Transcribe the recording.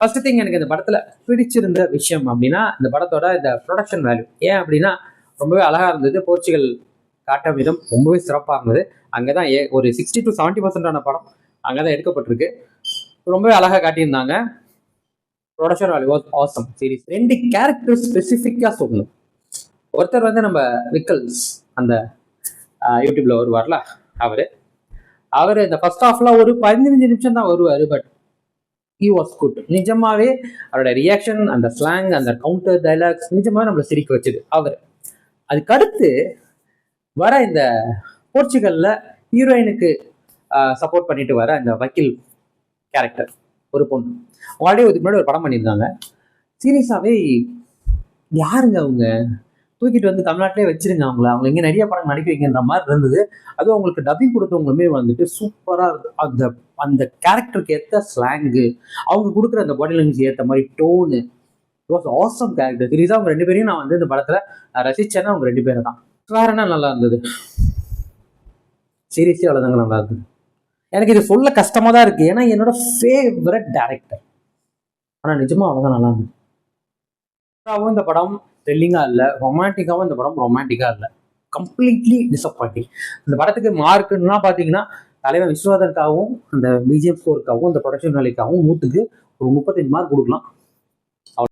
First thing எனக்கு இந்த படத்துல பிடிச்சிருந்த விஷயம் அப்படின்னா இந்த படத்தோட இந்த ப்ரொடக்ஷன் வேல்யூ. ஏன் அப்படின்னா ரொம்பவே அழகா இருந்தது. போர்ச்சுகல் காட்ட விதம் ரொம்பவே சிறப்பாக இருந்தது. அங்கதான் ஒரு 60 to 70% படம் அங்கதான் எடுக்கப்பட்டிருக்கு. ரொம்பவே அழகா காட்டியிருந்தாங்க. Production value was awesome. Series 2 character ஸ்பெசிஃபிக்கா சொல்லணும். ஒருத்தர் வந்து நம்ம விக்கல்ஸ் அந்த யூடியூப்ல வருவார்ல அவரு இந்த ஃபர்ஸ்ட் ஹாஃப்ல ஒரு 15 நிமிஷம் தான் வருவாரு. But he was good. நிஜமாவே அவரோட ரியாக்ஷன், அந்த ஸ்லாங், அந்த கவுண்டர் டைலாக்ஸ் நிஜமாவே நம்மளை சிரிக்க வச்சுது. அதுக்கு அடுத்து வர இந்த போர்ச்சுகல்ல ஹீரோயினுக்கு சப்போர்ட் பண்ணிட்டு வர இந்த வக்கீல் கேரக்டர் ஒரு பொண்ணு ஆல்ரெடி இதுக்கு முன்னாடி ஒரு படம் பண்ணியிருந்தாங்க. சீரியஸாவே யாருங்க அவங்க, தூக்கிட்டு வந்து தமிழ்நாட்டிலே வச்சிருங்க அவங்க இங்கே நிறைய படம் நடிக்க வைக்கின்ற மாதிரி இருந்தது. அதுவும் அவங்களுக்கு டப்பிங் கொடுத்தவங்களுமே வந்துட்டு சூப்பராக இருக்கு. அந்த அந்த கேரக்டருக்கு ஏற்ற ஸ்லாங்கு, அவங்க கொடுக்குற அந்த பாடி லாங்குவேஜ் ஏற்ற மாதிரி tone, it was awesome character. சீரியஸாக அவங்க 2 பேரையும் நான் வந்து இந்த படத்தில் ரசிச்சேன்னா அவங்க 2 பேரை தான். வேற என்ன நல்லா இருந்தது, சீரியஸே அவ்வளோதாங்க நல்லா இருந்தது. எனக்கு இது சொல்ல கஷ்டமாக தான் இருக்குது, ஏன்னா என்னோட ஃபேவரட் டேரக்டர். ஆனால் நிஜமாக அவ்வளோதான் நல்லா இருந்தது. இந்த படம் த்ரில்லிங்காக இல்லை, ரொமான்டிக்காகவும் இந்த படம் ரொமான்டிக்காக இல்லை, கம்ப்ளீட்லி டிசப்பாயிண்டிங். இந்த படத்துக்கு மார்க்குன்னா பார்த்தீங்கன்னா தலைவன் விஸ்வநாதனுக்காகவும் அந்த பிஜிஎம் ஸ்கோருக்காகவும் அந்த ப்ரொடக்ஷன் வேலைக்காகவும் 100க்கு ஒரு 35 மார்க் கொடுக்கலாம்.